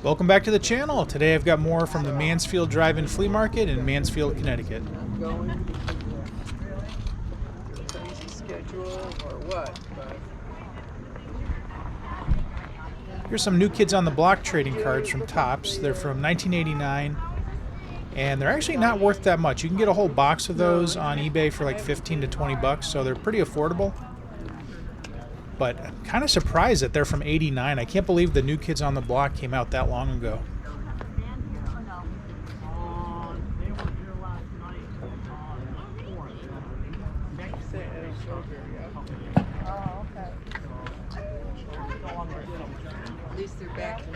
Welcome back to the channel. Today I've got more from the Mansfield Drive-In Flea Market in Mansfield, Connecticut. I'm going. Crazy schedule or what? But Here's some New Kids on the Block trading cards from Topps. They're from 1989, and they're actually not worth that much. You can get a whole box of those on eBay for like 15 to 20 bucks, so they're pretty affordable. But I'm kind of surprised that they're from '89. I can't believe the New Kids on the Block came out that long ago.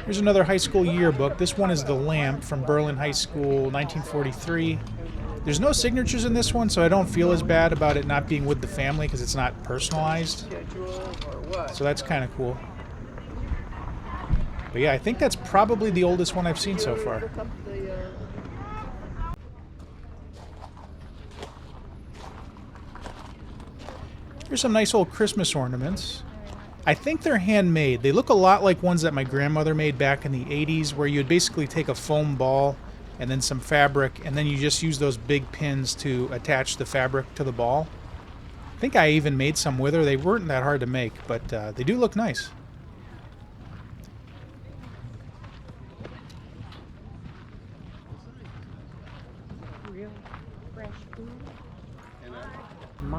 Here's another high school yearbook. This one is The Lamp from Berlin High School, 1943. There's no signatures in this one, so I don't feel as bad about it not being with the family because it's not personalized. So that's kind of cool. But yeah, I think that's probably the oldest one I've seen so far. Here's some nice old Christmas ornaments. I think they're handmade. They look a lot like ones that my grandmother made back in the 80s, where you would basically take a foam ball and then some fabric, and then you just use those big pins to attach the fabric to the ball. I think I even made some with her. They weren't that hard to make, but they do look nice.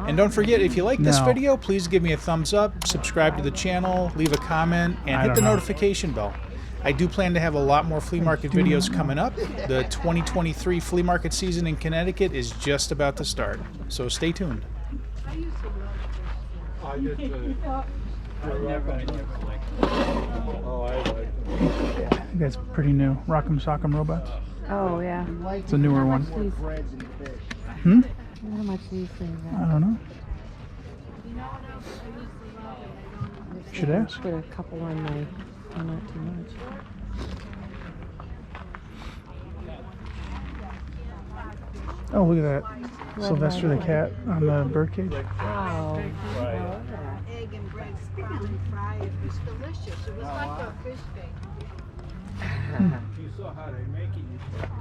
And don't forget, if you like this video, please give me a thumbs up, subscribe to the channel, leave a comment, and hit the notification bell. I do plan to have a lot more flea market videos coming up. The 2023 flea market season in Connecticut is just about to start, so stay tuned. That's pretty new. Rock'em Sock'em Robots. Oh, yeah. It's a newer one. How much these things are? I don't know. Should ask. Put a couple on my, not too much. Oh, look at that. Sylvester the cat on the birdcage. Wow. Egg and bread spot and fry. It was delicious. It was like a fish bake. you saw how they make it.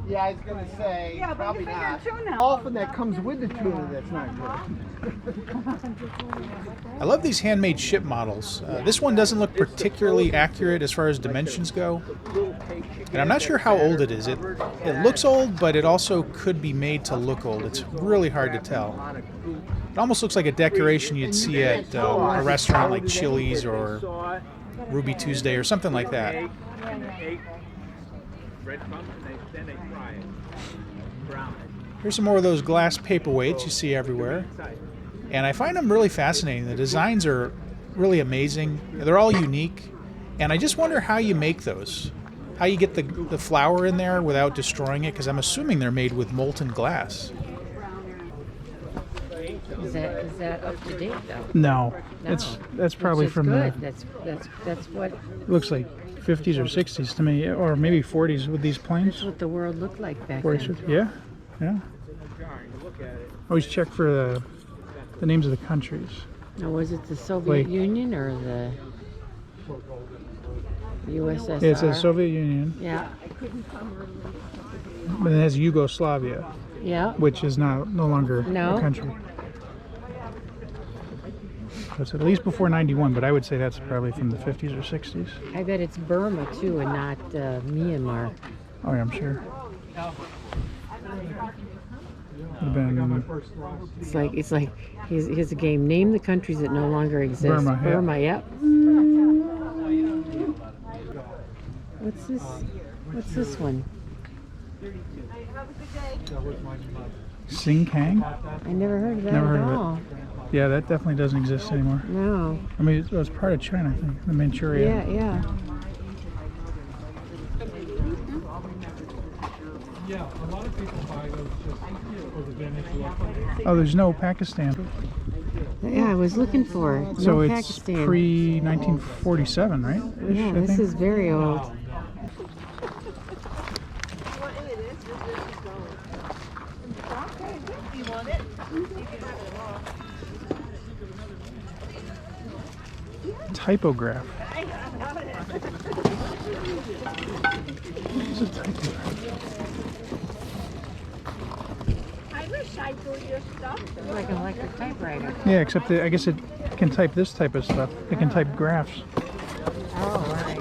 Yeah, I was gonna say Yeah, but probably you not. figure tuna. Often that comes with the tuna that's not good. I love these handmade ship models. This one doesn't look particularly accurate as far as dimensions go. And I'm not sure how old it is. It looks old, but it also could be made to look old. It's really hard to tell. It almost looks like a decoration you'd see at a restaurant like Chili's or Ruby Tuesday or something like that. Here's some more of those glass paperweights you see everywhere. And I find them really fascinating. The designs are really amazing. They're all unique. And I just wonder how you make those. How you get the flour in there without destroying it, because I'm assuming they're made with molten glass. Is that up to date though? No. No. That's probably from good. the... That's what... It looks like 50s or 60s to me, or maybe 40s with these planes. That's what the world looked like back 40s, then. yeah, yeah. Always check for the names of the countries. Now, was it the Soviet Union or the USSR? Yeah, it says Soviet Union. Yeah. But it has Yugoslavia, Yeah. which is no longer a country. So it's at least before 91, but I would say that's probably from the 50s or 60s. I bet it's Burma too, and not Myanmar. Oh yeah, I'm sure. Been, It's like here's a game. Name the countries that no longer exist. Burma, yeah. Burma, yep. What's this? What's this one? Sing Kang? I never heard of that Never heard at of it. all. Yeah, that definitely doesn't exist anymore. No. I mean, it was part of China, I think, the Manchuria. Yeah, yeah. Yeah, a lot of people buy those just for the vintage. Oh, there's no Pakistan. Yeah, I was looking for it. So No it's Pakistan. pre-1947, right? Yeah, this is very old. Typograph. It's a typewriter. I wish I do your stuff. It's like an electric typewriter. Yeah, except that I guess it can type this type of stuff. It can type graphs. Oh, right.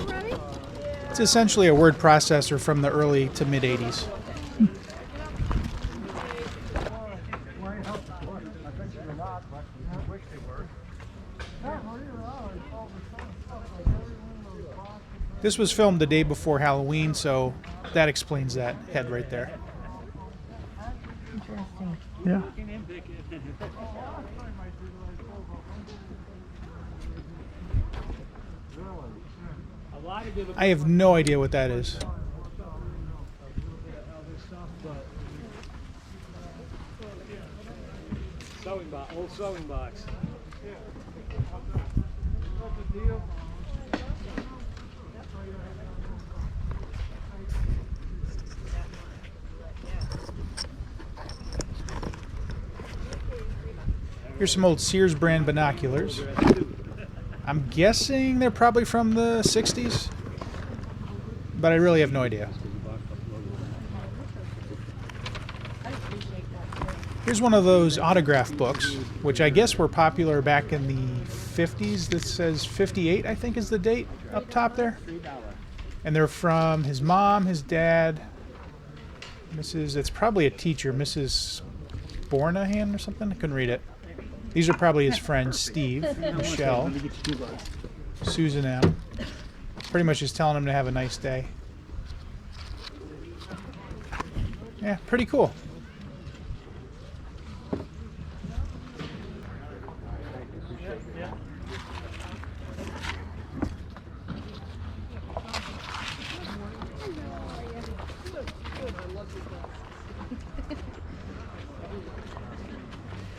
It's essentially a word processor from the early to mid 80s. This was filmed the day before Halloween, so that explains that head right there. Interesting. Yeah. I have no idea what that is. Old sewing box. Here's some old Sears brand binoculars. I'm guessing they're probably from the 60s, but I really have no idea. Here's one of those autograph books, which I guess were popular back in the 50s. This says 58, I think, is the date up top there. And they're from his mom, his dad, it's probably a teacher, Mrs. Bornahan or something. I couldn't read it. These are probably his friends, Steve, Michelle, Susan M. Pretty much just telling him to have a nice day. Yeah, pretty cool.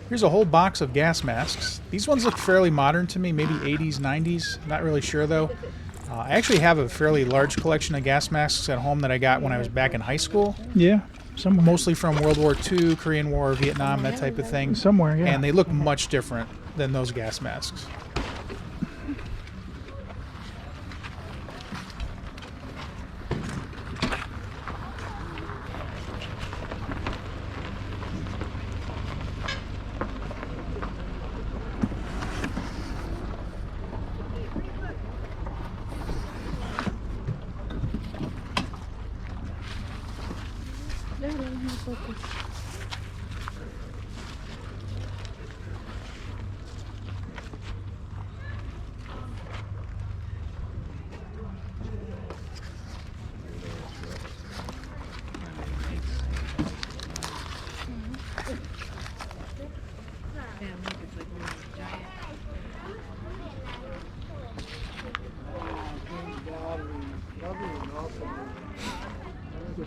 Here's a whole box of gas masks. These ones look fairly modern to me, maybe 80s, 90s. Not really sure though. I actually have a fairly large collection of gas masks at home that I got when I was back in high school. Yeah, somewhere. Mostly from World War II, Korean War, Vietnam, that type of thing. Somewhere, yeah. And they look much different than those gas masks.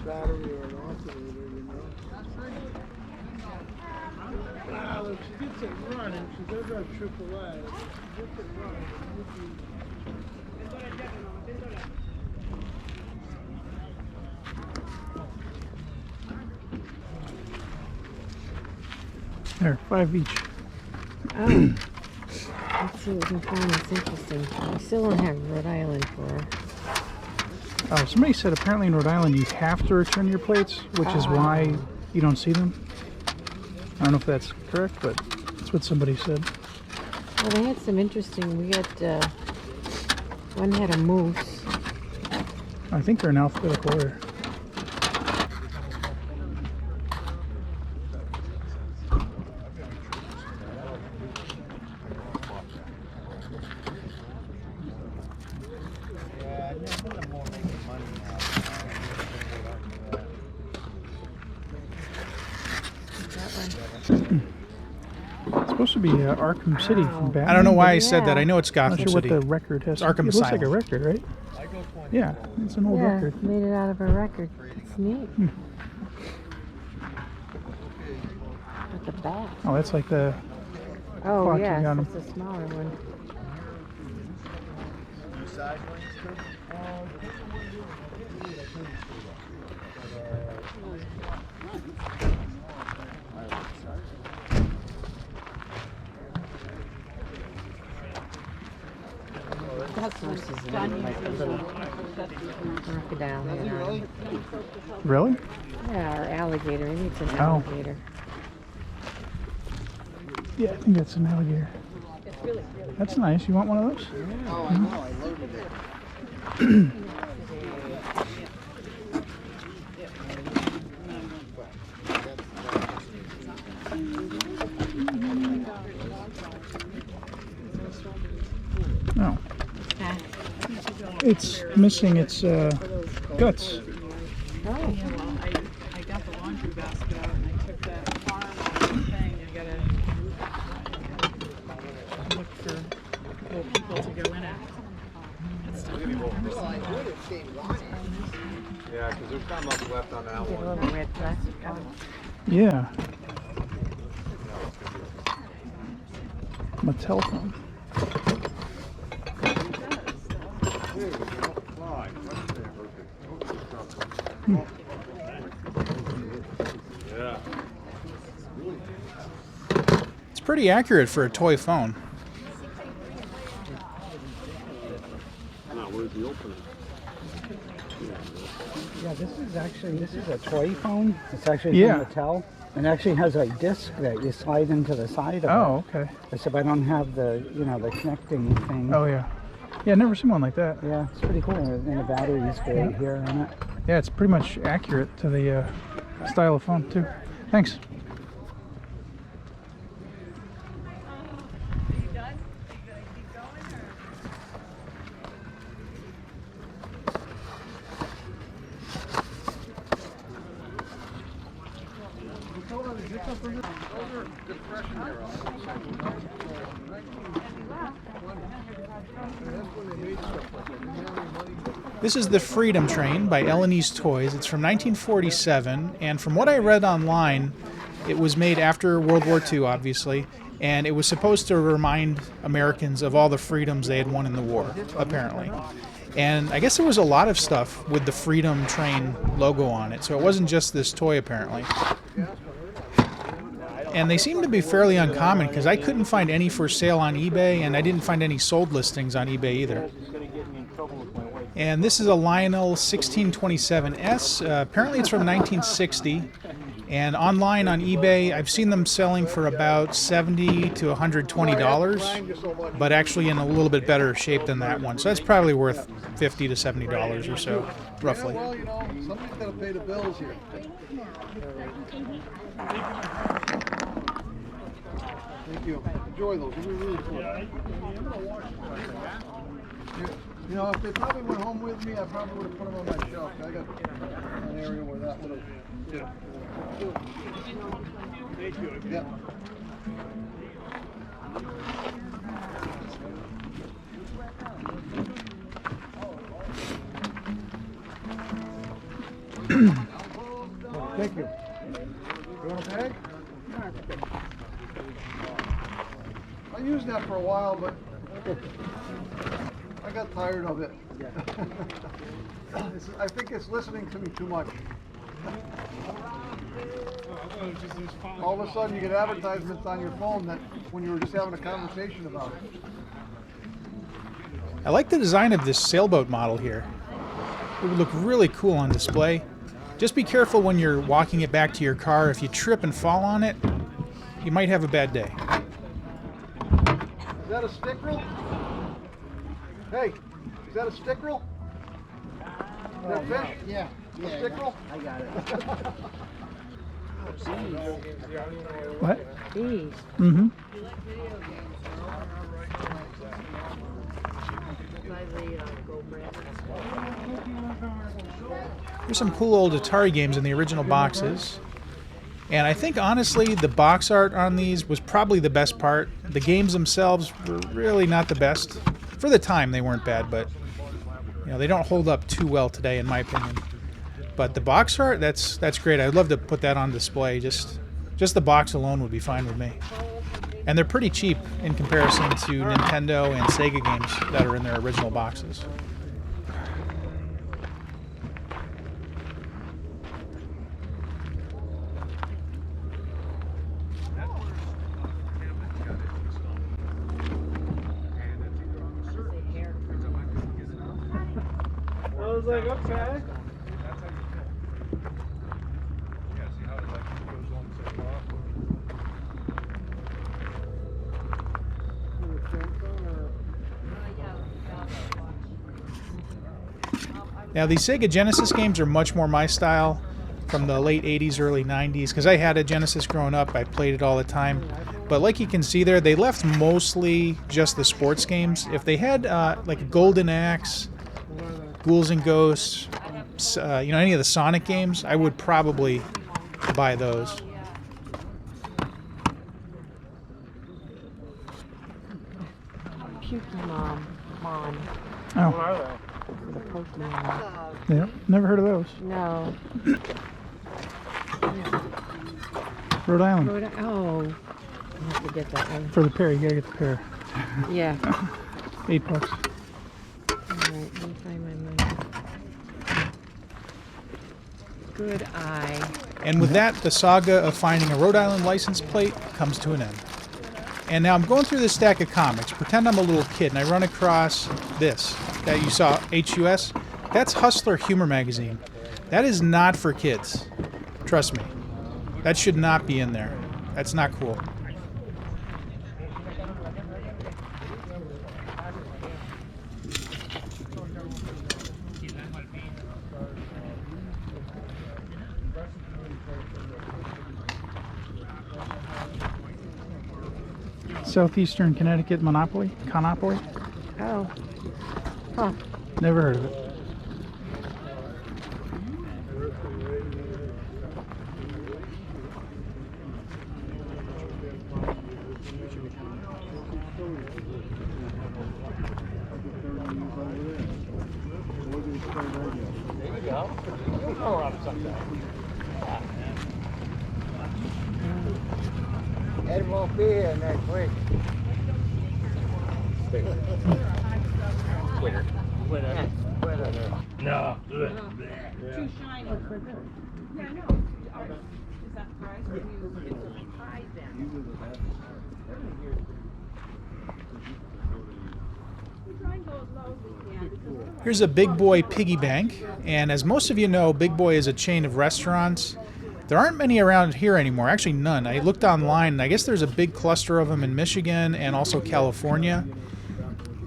Battery or an alternator, you know. Well, if she gets it running, she does have AAA. If she gets it running, there, 5 each. Oh. Let's see what we can find that's interesting. We still don't have Rhode Island for her. Oh, somebody said apparently in Rhode Island you have to return your plates, which is why you don't see them. I don't know if that's correct, but that's what somebody said. Well, they had some interesting. We got one had a moose. I think they're in alphabetical order. It's supposed to be Arkham City from Batman. I don't know why I said that. I know it's I'm Gotham not sure City. what the record has. Arkham It looks like a Asylum. record, right? Yeah, it's an old Yeah, record. made it out of a record. It's neat. With the bat. Oh, that's like the Oh, clock you yes, got 'em. it's a smaller one. That's versus like a little Crocodile head on it. Really? Yeah, or alligator. Maybe it's an Oh. alligator. Yeah, I think that's an alligator. That's nice. You want one of those? Oh, I know. I loaded it. No. It's missing its guts. Oh. I got the laundry basket out and I took that farm thing. I gotta look for little people to go in it. Yeah, because there's not much left on that Get a one. little red plastic one. Yeah. Mattel phone. Yeah. It's pretty accurate for a toy phone. Where's the opener? Yeah, this is a toy phone. It's actually Yeah. from Mattel. And actually has a disc that you slide into the side of Oh, okay. it. Except I don't have the, the connecting thing. Oh, yeah. Yeah, never seen one like that. Yeah, it's pretty cool. And the battery's great here on it. Yeah, it's pretty much accurate to the style of phone, too. Thanks. This is the Freedom Train by Ellenese Toys. It's from 1947, and from what I read online, it was made after World War II, obviously, and it was supposed to remind Americans of all the freedoms they had won in the war, apparently. And I guess there was a lot of stuff with the Freedom Train logo on it, so it wasn't just this toy, apparently. And they seem to be fairly uncommon, because I couldn't find any for sale on eBay, and I didn't find any sold listings on eBay either. And this is a Lionel 1627S. Apparently it's from 1960. And online on eBay, I've seen them selling for about $70 to $120, but actually in a little bit better shape than that one. So that's probably worth $50 to $70 or so, roughly. Well, somebody's got to pay the bills here. Thank you. Enjoy those. They're really cool. If they probably went home with me, I probably would have put them on my shelf. I got an area where that would have. Yeah. Thank you. Yeah. Thank you. You want a bag? I used that for a while, but I got tired of it. I think it's listening to me too much. All of a sudden you get advertisements on your phone that when you were just having a conversation about it. I like the design of this sailboat model here. It would look really cool on display. Just be careful when you're walking it back to your car. If you trip and fall on it, you might have a bad day. Is that a stick roll? Hey, is that a stick roll? Is that fish? Yeah. A stick roll? I got it. What? These. Mm-hmm. There's some cool old Atari games in the original boxes. And I think, honestly, the box art on these was probably the best part. The games themselves were really not the best. For the time, they weren't bad, but they don't hold up too well today, in my opinion. But the box art, that's great. I'd love to put that on display. Just the box alone would be fine with me. And they're pretty cheap in comparison to Nintendo and Sega games that are in their original boxes. was like, okay. Now, these Sega Genesis games are much more my style, from the late 80s, early 90s, because I had a Genesis growing up. I played it all the time. But like you can see there, they left mostly just the sports games. If they had like Golden Axe, Ghouls and Ghosts, any of the Sonic games, I would probably buy those. Pokemon. Oh, The Pokemon. yeah. Never heard of those. No. Rhode Island. Oh. I have to get that one. For the pair, you gotta get the pair. Yeah. $8. Alright, let me find my money. Good eye. And with that, the saga of finding a Rhode Island license plate comes to an end. And now I'm going through this stack of comics. Pretend I'm a little kid, and I run across this that you saw, HUS. That's Hustler Humor Magazine. That is not for kids. Trust me. That should not be in there. That's not cool. Southeastern Connecticut Monopoly? Conopoly? Oh. Huh. Never heard of it. Ed won't be here next week. No. Too shiny. Yeah, I know. Is that the price? Or you hide them? We try and go as low as we can because Here's a Big Boy piggy bank, and as most of you know, Big Boy is a chain of restaurants. There aren't many around here anymore, actually none. I looked online, and I guess there's a big cluster of them in Michigan and also California.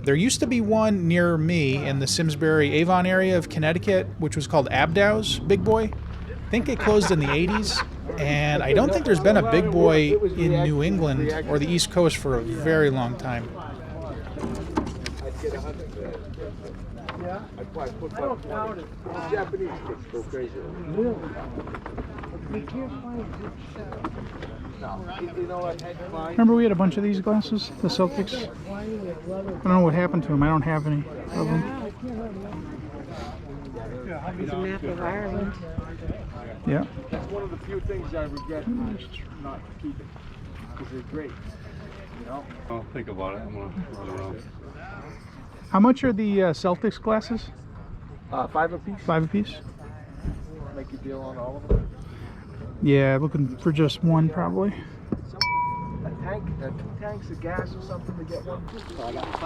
There used to be one near me in the Simsbury-Avon area of Connecticut, which was called Abdow's Big Boy. I think it closed in the 80s, and I don't think there's been a Big Boy in New England or the East Coast for a very long time. Japanese kids go crazy. Remember we had a bunch of these glasses? The Celtics? I don't know what happened to them. I don't have any of them. It's a map of Ireland. Yeah. That's one of the few things I regret not keeping, because they're great. You know? I'll think about it. I'm gonna run around. How much are the Celtics glasses? 5 apiece. 5 apiece? Make a deal on all of them. Yeah, looking for just one probably. A tank, 2 tanks of gas or something to get one.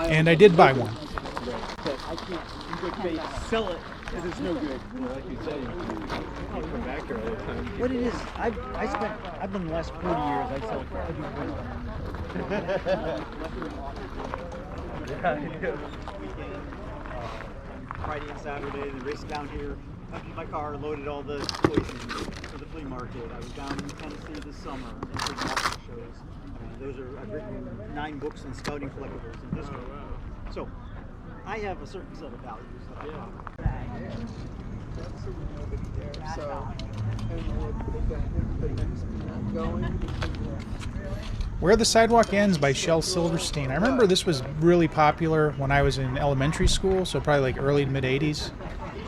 And I did buy one. I can't, in good faith, sell it because it's no good. Like you say, you come back here all the time. What it is, I've been the last 40 years, I sell every weekend, Friday and Saturday, the race down here. Emptied my car, loaded all the toys in for the flea market. I was down in Tennessee this summer and did auction shows. I've written 9 books on scouting collectibles and history. So I have a certain set of values that I have. Where the Sidewalk Ends by Shel Silverstein. I remember this was really popular when I was in elementary school, so probably like early to mid 80s.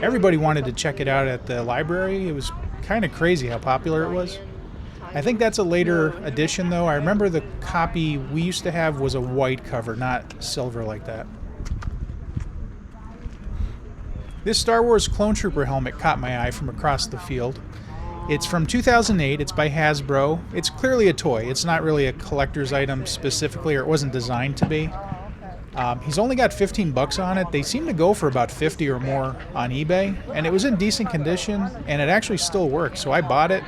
Everybody wanted to check it out at the library. It was kind of crazy how popular it was. I think that's a later edition though. I remember the copy we used to have was a white cover, not silver like that. This Star Wars Clone Trooper helmet caught my eye from across the field. It's from 2008. It's by Hasbro. It's clearly a toy. It's not really a collector's item specifically, or it wasn't designed to be. He's only got 15 bucks on it. They seem to go for about 50 or more on eBay, and it was in decent condition, and it actually still works. So I bought it,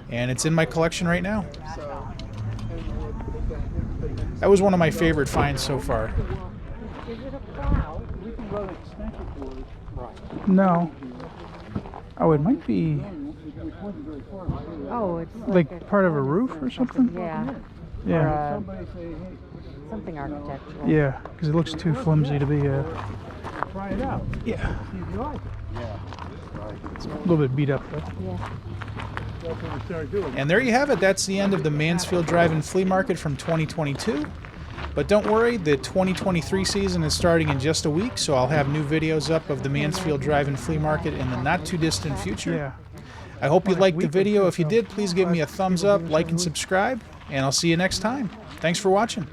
and it's in my collection right now. That was one of my favorite finds so far. Is it a plow? No. Oh, it might be Oh, it's like part of a roof or something? yeah. Yeah. Something architectural. Yeah, because it looks too flimsy to be Try it out. yeah. See if you like it. A little bit beat up though. Yeah. That's what we started doing. And there you have it. That's the end of the Mansfield Drive-In Flea Market from 2022. But don't worry, the 2023 season is starting in just a week, so I'll have new videos up of the Mansfield Drive-In Flea Market in the not-too-distant future. Yeah. I hope you liked the video. If you did, please give me a thumbs up, like, and subscribe, and I'll see you next time. Thanks for watching.